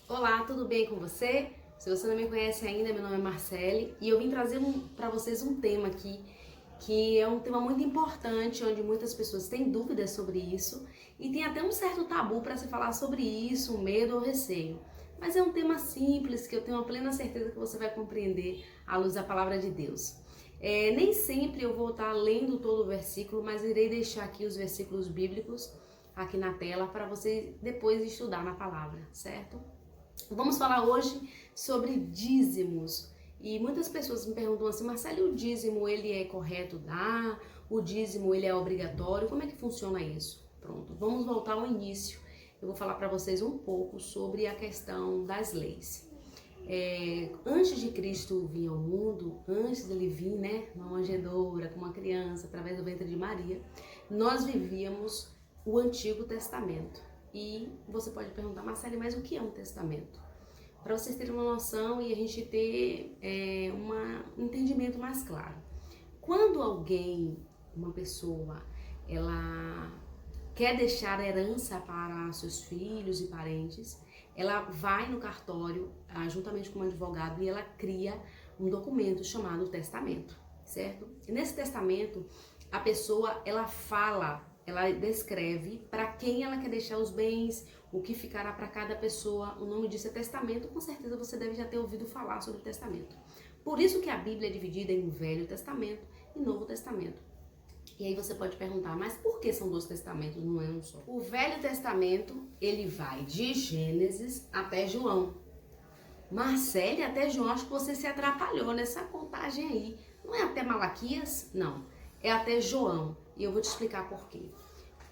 Olá, tudo bem com você? Se você não me conhece ainda, meu nome é Marcele e eu vim trazer para vocês um tema aqui que é um tema muito importante, onde muitas pessoas têm dúvidas sobre isso e tem até um certo tabu para se falar sobre isso, medo ou receio. Mas é um tema simples que eu tenho uma plena certeza que você vai compreender à luz da palavra de Deus. Nem sempre eu vou estar lendo todo o versículo, mas irei deixar aqui os versículos bíblicos aqui na tela para você depois estudar na palavra, certo? Vamos falar hoje sobre dízimos. E muitas pessoas me perguntam assim, Marcelo, o dízimo ele é correto dar? O dízimo ele é obrigatório? Como é que funciona isso? Pronto, vamos voltar ao início. Eu vou falar para vocês um pouco sobre a questão das leis. Antes de Cristo vir ao mundo, antes dele vir, né, numa manjedoura, com uma criança, através do ventre de Maria, nós vivíamos o Antigo Testamento. E você pode perguntar, Marcele, mas o que é um testamento? Para vocês terem uma noção e a gente ter um entendimento mais claro. Quando alguém, uma pessoa, ela quer deixar herança para seus filhos e parentes, ela vai no cartório, juntamente com um advogado, e ela cria um documento chamado testamento, certo? E nesse testamento, a pessoa, ela descreve para quem ela quer deixar os bens, o que ficará para cada pessoa. O nome disso é testamento, com certeza você deve já ter ouvido falar sobre o testamento. Por isso que a Bíblia é dividida em Velho Testamento e Novo Testamento. E aí você pode perguntar, mas por que são dois testamentos, não é um só? O Velho Testamento, ele vai de Gênesis até João. Marcele, até João, acho que você se atrapalhou nessa contagem aí. Não é até Malaquias? Não, é até João. E eu vou te explicar por quê.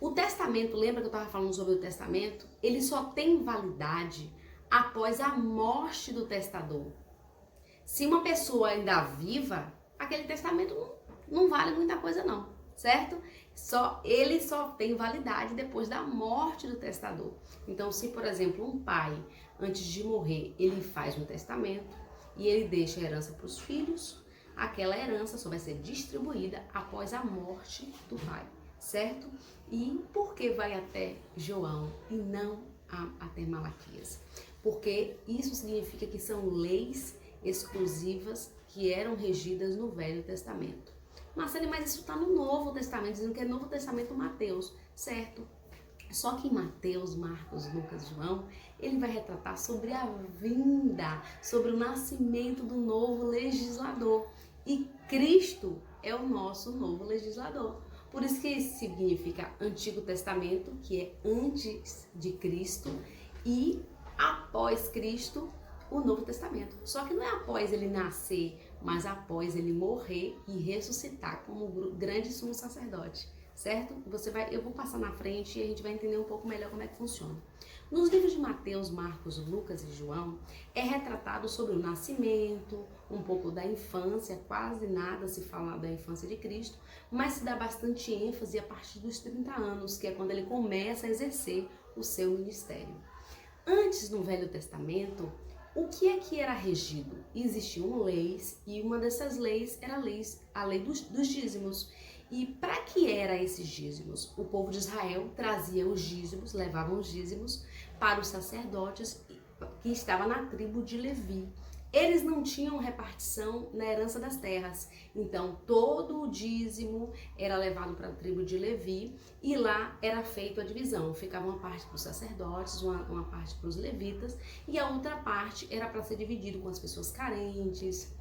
O testamento, lembra que eu estava falando sobre o testamento? Ele só tem validade após a morte do testador. Se uma pessoa ainda viva, aquele testamento não vale muita coisa não, certo? Ele só tem validade depois da morte do testador. Então, se por exemplo um pai, antes de morrer, ele faz um testamento e ele deixa a herança para os filhos, aquela herança só vai ser distribuída após a morte do pai, certo? E por que vai até João e não até Malaquias? Porque isso significa que são leis exclusivas que eram regidas no Velho Testamento. Marcelo, mas isso está no Novo Testamento, dizendo que é Novo Testamento Mateus, certo? Só que em Mateus, Marcos, Lucas, João, ele vai retratar sobre a vinda, sobre o nascimento do novo legislador. E Cristo é o nosso novo legislador. Por isso que significa Antigo Testamento, que é antes de Cristo, e após Cristo, o Novo Testamento. Só que não é após ele nascer, mas após ele morrer e ressuscitar como grande sumo sacerdote, certo? Eu vou passar na frente e a gente vai entender um pouco melhor como é que funciona. Nos livros de Mateus, Marcos, Lucas e João, é retratado sobre o nascimento, um pouco da infância, quase nada se fala da infância de Cristo, mas se dá bastante ênfase a partir dos 30 anos, que é quando ele começa a exercer o seu ministério. Antes, no Velho Testamento, o que é que era regido? Existiam leis e uma dessas leis era a lei dos dízimos. E para que eram esses dízimos? O povo de Israel trazia os dízimos, levavam os dízimos para os sacerdotes que estavam na tribo de Levi. Eles não tinham repartição na herança das terras, então todo o dízimo era levado para a tribo de Levi e lá era feita a divisão. Ficava uma parte para os sacerdotes, uma parte para os levitas e a outra parte era para ser dividido com as pessoas carentes,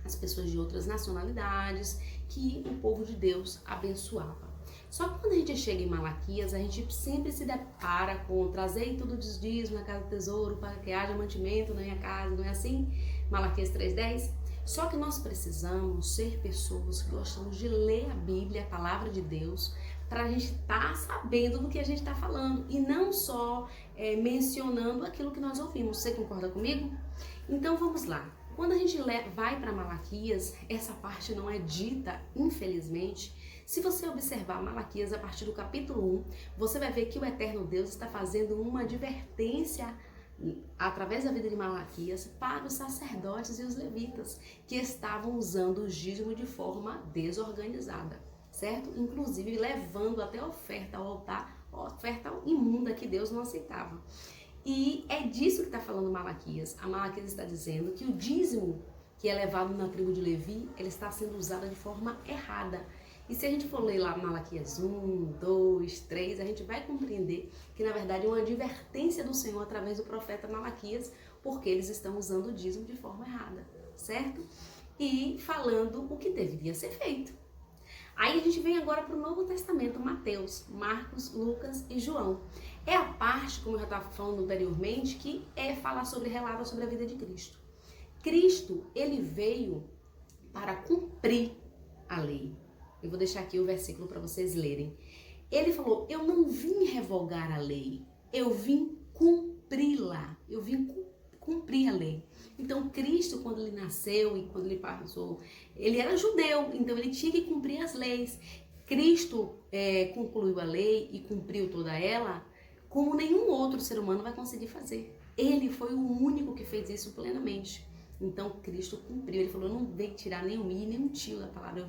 as pessoas de outras nacionalidades que o povo de Deus abençoava. Só que quando a gente chega em Malaquias, a gente sempre se depara com trazei tudo dos dízimos na casa do tesouro para que haja mantimento na minha casa, não é assim? Malaquias 3:10. Só que nós precisamos ser pessoas que gostamos de ler a Bíblia, a palavra de Deus, para a gente estar sabendo do que a gente está falando e não só mencionando aquilo que nós ouvimos. Você concorda comigo? Então vamos lá. Quando a gente vai para Malaquias, essa parte não é dita, infelizmente. Se você observar Malaquias a partir do capítulo 1, você vai ver que o Eterno Deus está fazendo uma advertência através da vida de Malaquias para os sacerdotes e os levitas que estavam usando o dízimo de forma desorganizada, certo? Inclusive levando até oferta ao altar, oferta imunda que Deus não aceitava. E é disso que está falando Malaquias. A Malaquias está dizendo que o dízimo que é levado na tribo de Levi, ele está sendo usado de forma errada. E se a gente for ler lá Malaquias 1, 2, 3, a gente vai compreender que na verdade é uma advertência do Senhor através do profeta Malaquias, porque eles estão usando o dízimo de forma errada, certo? E falando o que deveria ser feito. Aí a gente vem agora para o Novo Testamento, Mateus, Marcos, Lucas e João. É a parte, como eu já estava falando anteriormente, que falar relata sobre a vida de Cristo. Cristo, ele veio para cumprir a lei. Eu vou deixar aqui o versículo para vocês lerem. Ele falou, eu não vim revogar a lei, eu vim cumpri-la, eu vim cumprir a lei. Então, Cristo, quando ele nasceu e quando ele passou, ele era judeu, então ele tinha que cumprir as leis. Cristo concluiu a lei e cumpriu toda ela, como nenhum outro ser humano vai conseguir fazer. Ele foi o único que fez isso plenamente. Então, Cristo cumpriu. Ele falou, eu não veio tirar nem um i, nem um tio da palavra,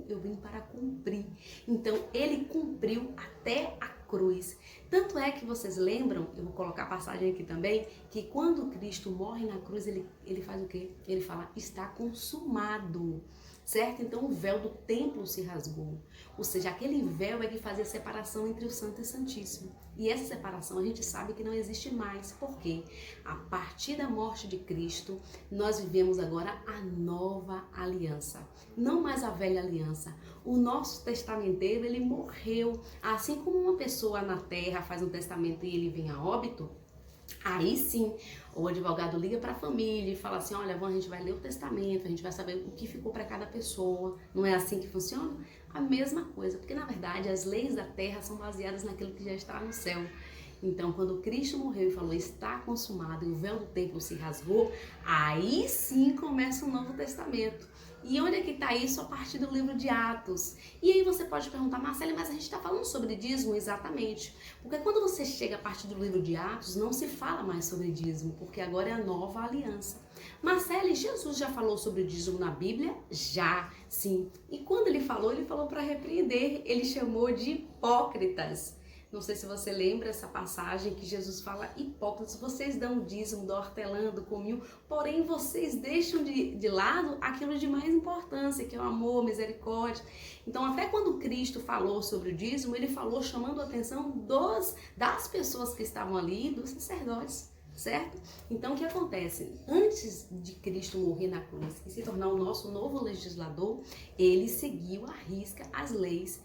eu vim para cumprir. Então, ele cumpriu até a cruz. Tanto é que vocês lembram, eu vou colocar a passagem aqui também, que quando Cristo morre na cruz, ele faz o quê? Ele fala, está consumado, certo? Então o véu do templo se rasgou. Ou seja, aquele véu é que fazia a separação entre o santo e o santíssimo. E essa separação a gente sabe que não existe mais. Por quê? A partir da morte de Cristo, nós vivemos agora a nova aliança. Não mais a velha aliança. O nosso testamenteiro, ele morreu. Assim como uma pessoa na terra faz um testamento e ele vem a óbito, aí sim, o advogado liga para a família e fala assim, olha, a gente vai ler o testamento, a gente vai saber o que ficou para cada pessoa. Não é assim que funciona? A mesma coisa, porque na verdade as leis da terra são baseadas naquilo que já está no céu. Então, quando Cristo morreu e falou, está consumado, e o véu do templo se rasgou, aí sim começa o Novo Testamento. E onde é que está isso? A partir do livro de Atos. E aí você pode perguntar, Marcele, mas a gente está falando sobre dízimo? Exatamente. Porque quando você chega a partir do livro de Atos, não se fala mais sobre dízimo, porque agora é a nova aliança. Marcele, Jesus já falou sobre dízimo na Bíblia? Já, sim. E quando ele falou para repreender, ele chamou de hipócritas. Não sei se você lembra essa passagem que Jesus fala, hipócritas, vocês dão o dízimo do hortelã, do cominho, porém vocês deixam de lado aquilo de mais importância, que é o amor, misericórdia. Então, até quando Cristo falou sobre o dízimo, ele falou chamando a atenção das pessoas que estavam ali, dos sacerdotes, certo? Então, o que acontece? Antes de Cristo morrer na cruz e se tornar o nosso novo legislador, ele seguiu à risca as leis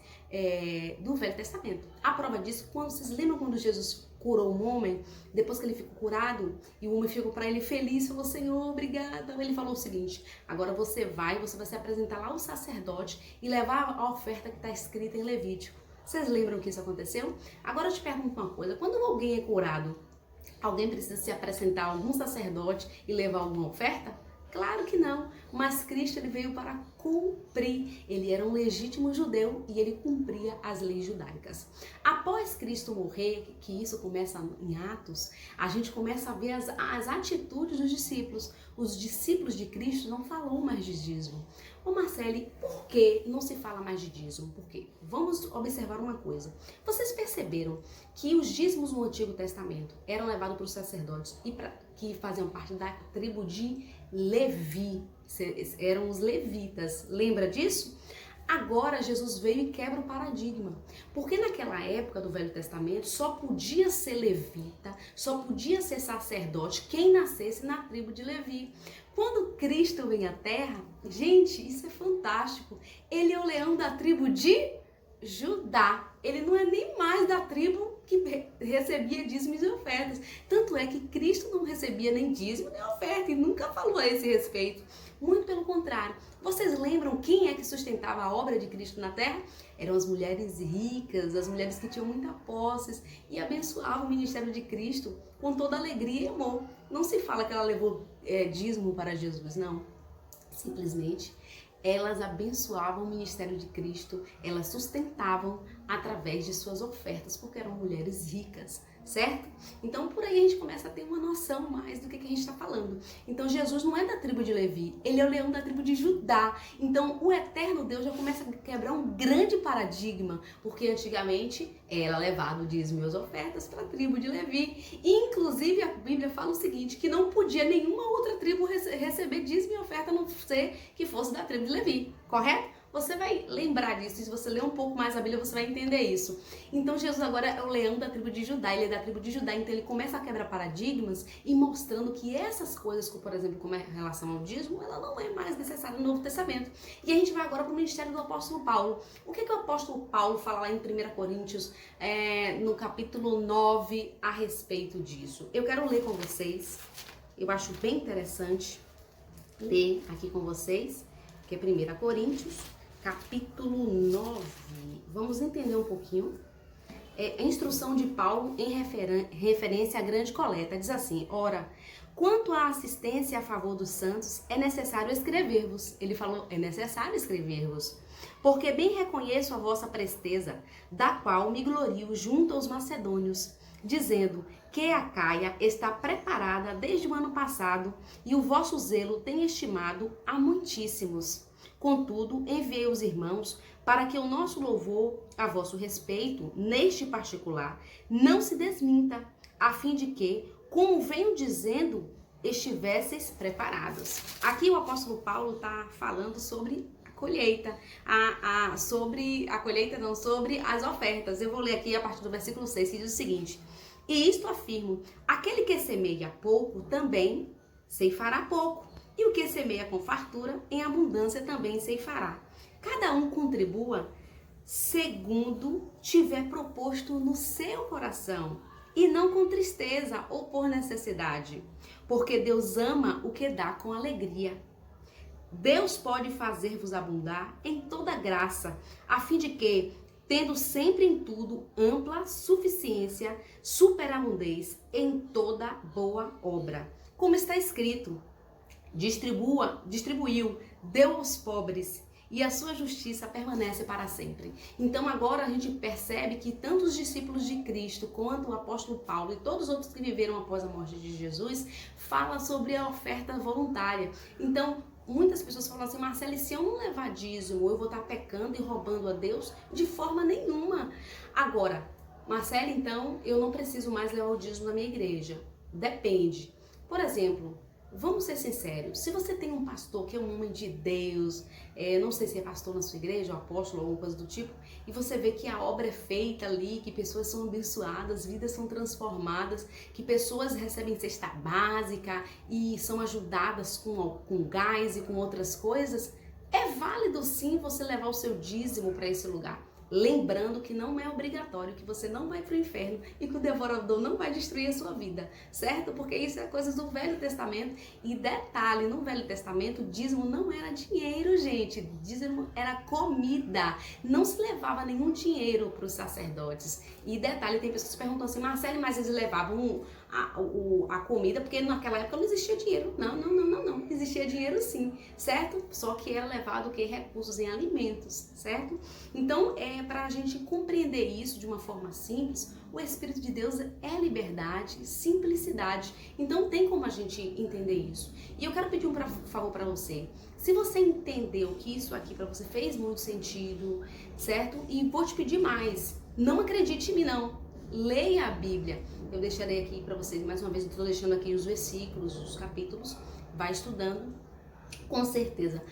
do Velho Testamento. A prova disso, vocês lembram quando Jesus curou um homem, depois que ele ficou curado, e o homem ficou para ele feliz, falou, Senhor, obrigada. Ele falou o seguinte, agora você vai se apresentar lá ao sacerdote e levar a oferta que está escrita em Levítico. Vocês lembram que isso aconteceu? Agora eu te pergunto uma coisa, quando alguém é curado, alguém precisa se apresentar a algum sacerdote e levar alguma oferta? Claro que não, mas Cristo ele veio para cumprir. Ele era um legítimo judeu e ele cumpria as leis judaicas. Após Cristo morrer, que isso começa em Atos, a gente começa a ver as atitudes dos discípulos. Os discípulos de Cristo não falam mais de dízimo. Ô Marcele, por que não se fala mais de dízimo? Por quê? Vamos observar uma coisa. Vocês perceberam que os dízimos no Antigo Testamento eram levados para os sacerdotes que faziam parte da tribo de Levi, eram os levitas, lembra disso? Agora Jesus veio e quebra o paradigma, porque naquela época do Velho Testamento só podia ser levita, só podia ser sacerdote quem nascesse na tribo de Levi. Quando Cristo vem à Terra, gente, isso é fantástico, ele é o leão da tribo de Judá, ele não é nem mais da tribo que recebia dízimos e ofertas. Tanto é que Cristo não recebia nem dízimo nem oferta e nunca falou a esse respeito. Muito pelo contrário. Vocês lembram quem é que sustentava a obra de Cristo na terra? Eram as mulheres ricas, as mulheres que tinham muita posses e abençoavam o ministério de Cristo com toda alegria e amor. Não se fala que ela levou dízimo para Jesus, não. Simplesmente elas abençoavam o ministério de Cristo, elas sustentavam através de suas ofertas, porque eram mulheres ricas, certo? Então, por aí a gente começa a ter uma noção mais do que a gente está falando. governando. Então Jesus não é da tribo de Levi, ele é o leão da tribo de Judá. Então o eterno Deus já começa a quebrar um grande paradigma, porque antigamente era levado o dízimo e as ofertas para a tribo de Levi. E, inclusive a Bíblia fala o seguinte, que não podia nenhuma outra tribo receber dízimo e oferta, a não ser que fosse da tribo de Levi, correto? Você vai lembrar disso, e se você ler um pouco mais a Bíblia, você vai entender isso. Então Jesus agora é o leão da tribo de Judá, ele é da tribo de Judá, então ele começa a quebrar paradigmas e mostrando que essas coisas, por exemplo, como é em relação ao dízimo, ela não é mais necessária no Novo Testamento. E a gente vai agora para o ministério do apóstolo Paulo. O que o apóstolo Paulo fala lá em 1 Coríntios, no capítulo 9, a respeito disso? Eu quero ler com vocês, eu acho bem interessante ler aqui com vocês, que é 1 Coríntios, capítulo 9. Vamos entender um pouquinho. A instrução de Paulo em referência à grande coleta. Diz assim, ora, quanto à assistência a favor dos santos, é necessário escrever-vos. Ele falou, é necessário escrever-vos. Porque bem reconheço a vossa presteza, da qual me glorio junto aos macedônios, dizendo que a Caia está preparada desde o ano passado e o vosso zelo tem estimado a muitíssimos. Contudo, enviei os irmãos para que o nosso louvor a vosso respeito, neste particular, não se desminta, a fim de que, como venho dizendo, estivesseis preparados. Aqui o apóstolo Paulo está falando sobre a colheita, sobre as ofertas. Eu vou ler aqui a partir do versículo 6, que diz o seguinte, e isto afirmo, aquele que semeia pouco também ceifará pouco. E o que semeia com fartura, em abundância também ceifará. Cada um contribua segundo tiver proposto no seu coração, e não com tristeza ou por necessidade, porque Deus ama o que dá com alegria. Deus pode fazer-vos abundar em toda graça, a fim de que, tendo sempre em tudo ampla suficiência, superabundez em toda boa obra. Como está escrito, distribuiu, deu aos pobres, e a sua justiça permanece para sempre. Então agora a gente percebe que tanto os discípulos de Cristo, quanto o apóstolo Paulo e todos os outros que viveram após a morte de Jesus, falam sobre a oferta voluntária. Então muitas pessoas falam assim, Marcele, se eu não levar dízimo, eu vou estar pecando e roubando a Deus? De forma nenhuma. Agora, Marcele, então eu não preciso mais levar o dízimo na minha igreja. Depende. Por exemplo, vamos ser sinceros, se você tem um pastor que é um homem de Deus, não sei se é pastor na sua igreja, ou apóstolo, alguma coisa do tipo, e você vê que a obra é feita ali, que pessoas são abençoadas, vidas são transformadas, que pessoas recebem cesta básica e são ajudadas com gás e com outras coisas, é válido sim você levar o seu dízimo para esse lugar. Lembrando que não é obrigatório, que você não vai para o inferno e que o devorador não vai destruir a sua vida, certo? Porque isso é coisas do Velho Testamento. E detalhe, no Velho Testamento, o dízimo não era dinheiro, gente. Dízimo era comida. Não se levava nenhum dinheiro para os sacerdotes. E detalhe, tem pessoas que perguntam assim, Marcele, mas eles levavam a comida, porque naquela época não existia dinheiro. Não. Existia dinheiro sim, certo? Só que era levado o quê? Recursos em alimentos, certo? Então, para a gente compreender isso de uma forma simples, o Espírito de Deus é liberdade, simplicidade. Então, tem como a gente entender isso. E eu quero pedir um favor para você. Se você entendeu que isso aqui para você fez muito sentido, certo? E vou te pedir mais. Não acredite em mim, não. Leia a Bíblia. Eu deixarei aqui para vocês, mais uma vez, eu estou deixando aqui os versículos, os capítulos. Vai estudando, com certeza.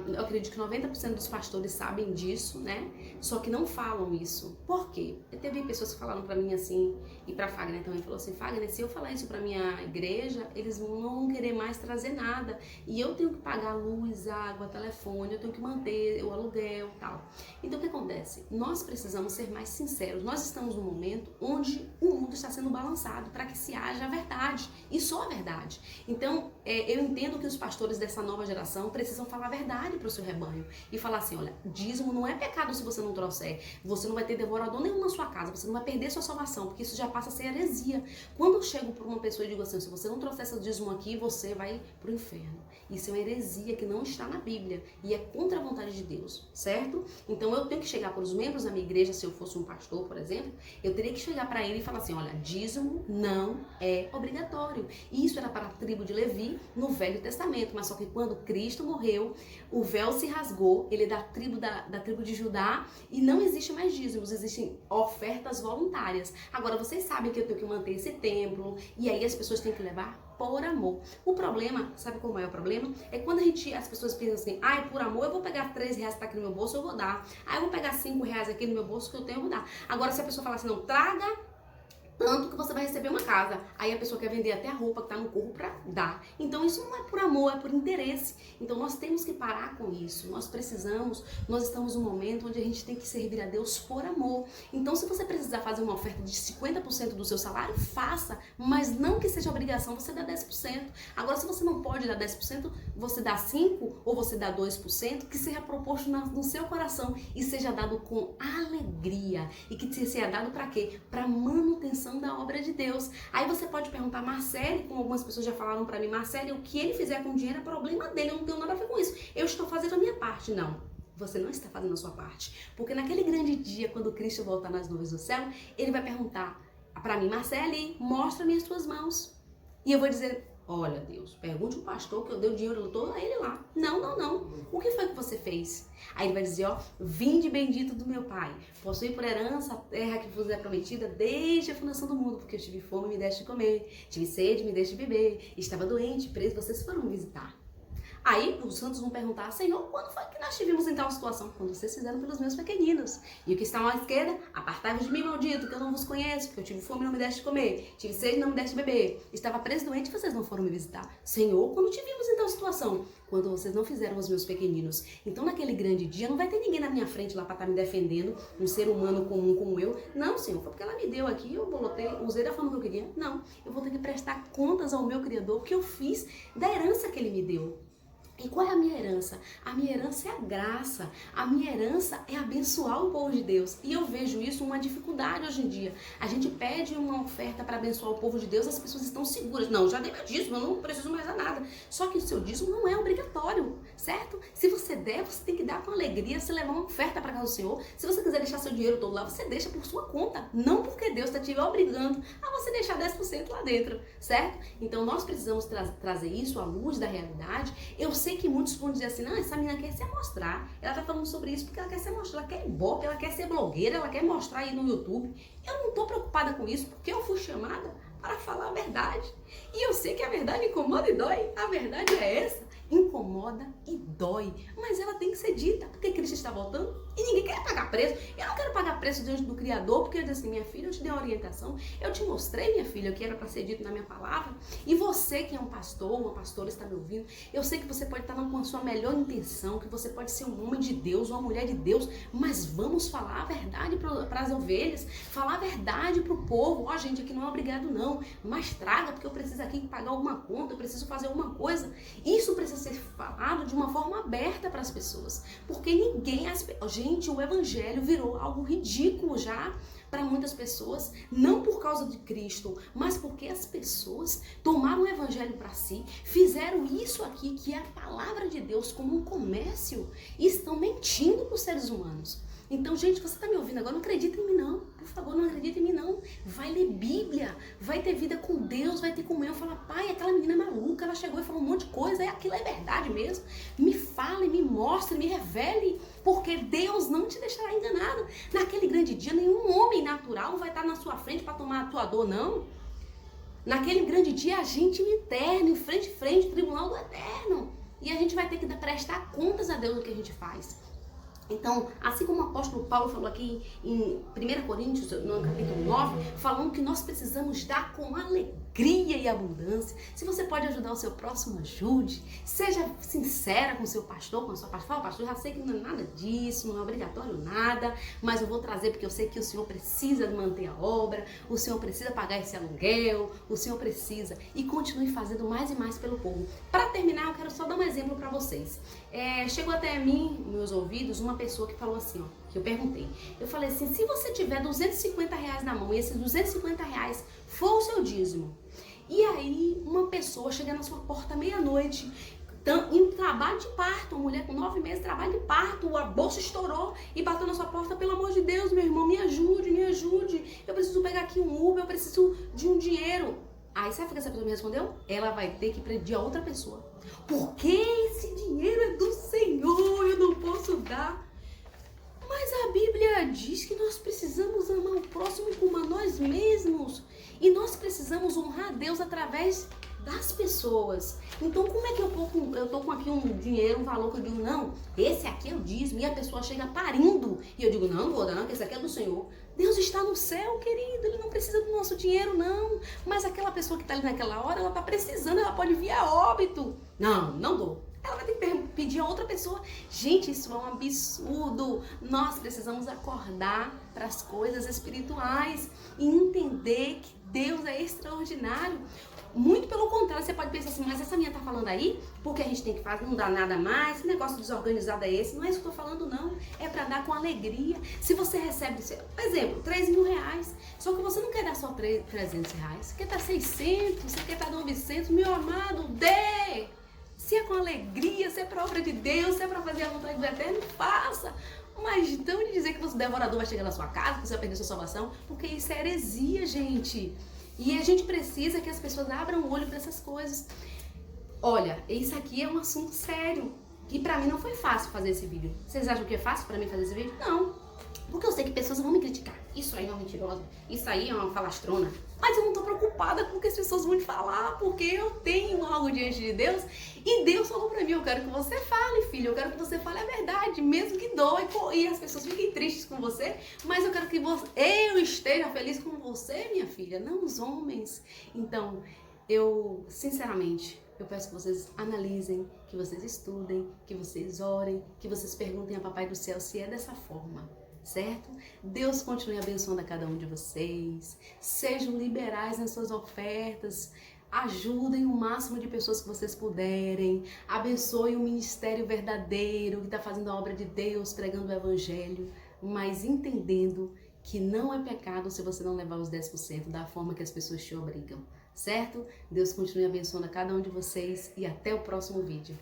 Eu acredito que 90% dos pastores sabem disso, né? Só que não falam isso. Por quê? Teve pessoas que falaram pra mim assim, e pra Fagner também, falou assim, Fagner, se eu falar isso pra minha igreja, eles não vão querer mais trazer nada. E eu tenho que pagar luz, água, telefone, eu tenho que manter o aluguel e tal. Então o que acontece? Nós precisamos ser mais sinceros. Nós estamos num momento onde o mundo está sendo balançado para que se haja a verdade. E só a verdade. Então, eu entendo que os pastores dessa nova geração precisam falar a verdade. verdade para o seu rebanho e falar assim, olha, dízimo não é pecado se você não trouxer, você não vai ter devorador nenhum na sua casa, você não vai perder sua salvação, porque isso já passa a ser heresia. Quando eu chego para uma pessoa e digo assim, se você não trouxer seu dízimo aqui, você vai pro inferno. Isso é uma heresia que não está na Bíblia e é contra a vontade de Deus, certo? Então eu tenho que chegar para os membros da minha igreja, se eu fosse um pastor, por exemplo, eu teria que chegar para ele e falar assim, olha, dízimo não é obrigatório. E isso era para a tribo de Levi no Velho Testamento, mas só que quando Cristo morreu, o véu se rasgou, ele é da tribo de Judá e não existe mais dízimos, existem ofertas voluntárias. Agora vocês sabem que eu tenho que manter esse templo e aí as pessoas têm que levar por amor. O problema, sabe como é o problema? É quando as pessoas pensam assim, ai, por amor eu vou pegar 3 reais que tá aqui no meu bolso, eu vou dar. Aí eu vou pegar 5 reais aqui no meu bolso que eu tenho, eu vou dar. Agora se a pessoa falar assim, não, traga tanto que você vai receber uma casa. Aí a pessoa quer vender até a roupa que tá no corpo pra dar. Então isso não é por amor, é por interesse. Então nós temos que parar com isso. Nós estamos num momento onde a gente tem que servir a Deus por amor. Então se você precisar fazer uma oferta de 50% do seu salário, faça. Mas não que seja obrigação você dar 10%. Agora se você não pode dar 10%, você dá 5% ou você dá 2%, que seja proposto no seu coração e seja dado com alegria. E que seja dado pra quê? Pra manutenção da obra de Deus. Aí você pode perguntar, Marcele, como algumas pessoas já falaram pra mim, Marcele, o que ele fizer com o dinheiro é problema dele, eu não tenho nada a ver com isso. Eu estou fazendo a minha parte. Não, você não está fazendo a sua parte. Porque naquele grande dia, quando Cristo voltar nas nuvens do céu, ele vai perguntar pra mim, Marcele, mostra-me as tuas mãos. E eu vou dizer, olha Deus, pergunte o pastor que eu dei o dinheiro todo a ele lá. Não. O que foi que você fez? Aí ele vai dizer, ó, vinde bendito do meu pai, possui por herança a terra que vos é prometida desde a fundação do mundo, porque eu tive fome, me deste de comer, tive sede, me deste de beber, estava doente, preso, vocês foram me visitar. Aí os santos vão perguntar, Senhor, quando foi que nós tivemos em tal situação? Quando vocês fizeram pelos meus pequeninos. E o que está à esquerda, apartai-vos de mim, maldito, que eu não vos conheço, porque eu tive fome e não me deste de comer, tive sede e não me deste de beber, estava preso doente e vocês não foram me visitar. Senhor, quando tivemos em tal situação? Quando vocês não fizeram os meus pequeninos. Então naquele grande dia não vai ter ninguém na minha frente lá para estar me defendendo, um ser humano comum como eu. Não, Senhor, foi porque ela me deu aqui, eu usei da forma que eu queria. Não, eu vou ter que prestar contas ao meu Criador, o que eu fiz da herança que ele me deu. E qual é a minha herança? A minha herança é a graça. A minha herança é abençoar o povo de Deus. E eu vejo isso uma dificuldade hoje em dia. A gente pede uma oferta para abençoar o povo de Deus, as pessoas estão seguras. Não, já dei meu dízimo, eu não preciso mais a nada. Só que o seu dízimo não é obrigatório, certo? Se você der, você tem que dar com alegria, você levar uma oferta para casa do Senhor. Se você quiser deixar seu dinheiro todo lá, você deixa por sua conta. Não porque Deus está te obrigando a você deixar 10% lá dentro, certo? Então nós precisamos trazer isso à luz da realidade. Eu sei que muitos vão dizer assim, não, essa menina quer se amostrar, ela tá falando sobre isso porque ela quer se amostrar, ela quer ibope, ela quer ser blogueira, ela quer mostrar aí no YouTube. Eu não tô preocupada com isso, porque eu fui chamada para falar a verdade. E eu sei que a verdade incomoda e dói, a verdade é essa. Incomoda e dói, mas ela tem que ser dita, porque Cristo está voltando e ninguém quer pagar preço. Eu não quero pagar preço diante do Criador, porque eu disse assim, minha filha, eu te dei uma orientação, eu te mostrei, minha filha, o que era para ser dito na minha palavra, e você que é um pastor, uma pastora, está me ouvindo, eu sei que você pode estar com a sua melhor intenção, que você pode ser um homem de Deus, uma mulher de Deus, mas vamos falar a verdade para as ovelhas, falar a verdade para o povo. Ó, gente, aqui não é obrigado não, mas traga, porque eu preciso aqui pagar alguma conta, eu preciso fazer alguma coisa. Isso precisa ser falado de uma forma aberta para as pessoas, porque gente, o evangelho virou algo ridículo já para muitas pessoas, não por causa de Cristo, mas porque as pessoas tomaram o evangelho para si, fizeram isso aqui, que é a palavra de Deus, como um comércio, e estão mentindo para os seres humanos. Então, gente, você está me ouvindo agora, não acredita em mim não, por favor, não acredita em mim não. Vai ler Bíblia, vai ter vida com Deus, vai ter comunhão. Fala, pai, aquela menina é maluca, ela chegou e falou um monte de coisa, aquilo é verdade mesmo. Me fale, me mostre, me revele, porque Deus não te deixará enganado. Naquele grande dia, nenhum homem natural vai estar na sua frente para tomar a tua dor, não. Naquele grande dia, a gente eterno, em frente, tribunal do eterno. E a gente vai ter que prestar contas a Deus do que a gente faz. Então, assim como o apóstolo Paulo falou aqui em 1 Coríntios, no capítulo 9, falando que nós precisamos dar com alegria alegria e abundância. Se você pode ajudar o seu próximo, ajude. Seja sincera com o seu pastor, com a sua pastora. Fala, pastor, já sei que não é nada disso, não é obrigatório nada, mas eu vou trazer porque eu sei que o senhor precisa manter a obra, o senhor precisa pagar esse aluguel, o senhor precisa. E continue fazendo mais e mais pelo povo. Para terminar, eu quero só dar um exemplo para vocês. Chegou até a mim, meus ouvidos, uma pessoa que falou assim, ó, que eu perguntei. Eu falei assim, se você tiver R$250 na mão e esses R$250 for o seu dízimo, e aí uma pessoa chega na sua porta meia-noite, em trabalho de parto, uma mulher com 9 meses, trabalho de parto, a bolsa estourou e bateu na sua porta, pelo amor de Deus, meu irmão, me ajude, eu preciso pegar aqui um Uber, eu preciso de um dinheiro. Aí sabe o que essa pessoa me respondeu? Ela vai ter que pedir a outra pessoa. Porque esse dinheiro é do Senhor, eu não posso dar. Mas a Bíblia diz que nós precisamos amar o próximo como a nós mesmos. E nós precisamos honrar a Deus através das pessoas. Então como é que eu tô com aqui um dinheiro, um valor que eu digo, não, esse aqui é o dízimo, e a pessoa chega parindo, e eu digo, não vou dar não, que esse aqui é do Senhor. Deus está no céu, querido, Ele não precisa do nosso dinheiro, não. Mas aquela pessoa que está ali naquela hora, ela está precisando, ela pode vir a óbito. Não dou. Ela vai ter que pedir a outra pessoa. Gente, isso é um absurdo. Nós precisamos acordar para as coisas espirituais e entender que Deus é extraordinário. Muito pelo contrário, você pode pensar assim, mas essa minha tá falando aí, porque a gente tem que fazer, não dá nada mais, que negócio desorganizado é esse? Não é isso que eu tô falando, não. É para dar com alegria. Se você recebe, por exemplo, R$3.000, só que você não quer dar só R$300, você quer dar 600, você quer dar 900, meu amado, dê! Se é com alegria, se é para obra de Deus, se é para fazer a vontade do Eterno, faça. Mas então de dizer que o devorador vai chegar na sua casa, que você vai perder sua salvação, porque isso é heresia, gente. E a gente precisa que as pessoas abram o olho para essas coisas. Olha, isso aqui é um assunto sério. E pra mim não foi fácil fazer esse vídeo. Vocês acham que é fácil pra mim fazer esse vídeo? Não. Porque eu sei que pessoas vão me criticar. Isso aí é uma mentirosa. Isso aí é uma falastrona. Mas eu não tô preocupada com o que as pessoas vão falar. Porque eu tenho algo diante de Deus. E Deus falou pra mim, eu quero que você fale, filho. Eu quero que você fale a verdade. Mesmo que doe e as pessoas fiquem tristes com você. Mas eu quero que eu esteja feliz com você, minha filha. Não os homens. Então, sinceramente, eu peço que vocês analisem, que vocês estudem, que vocês orem, que vocês perguntem a Papai do Céu se é dessa forma, certo? Deus continue abençoando a cada um de vocês, sejam liberais nas suas ofertas, ajudem o máximo de pessoas que vocês puderem, abençoem o ministério verdadeiro que está fazendo a obra de Deus, pregando o Evangelho, mas entendendo que não é pecado se você não levar os 10% da forma que as pessoas te obrigam, certo? Deus continue abençoando a cada um de vocês e até o próximo vídeo.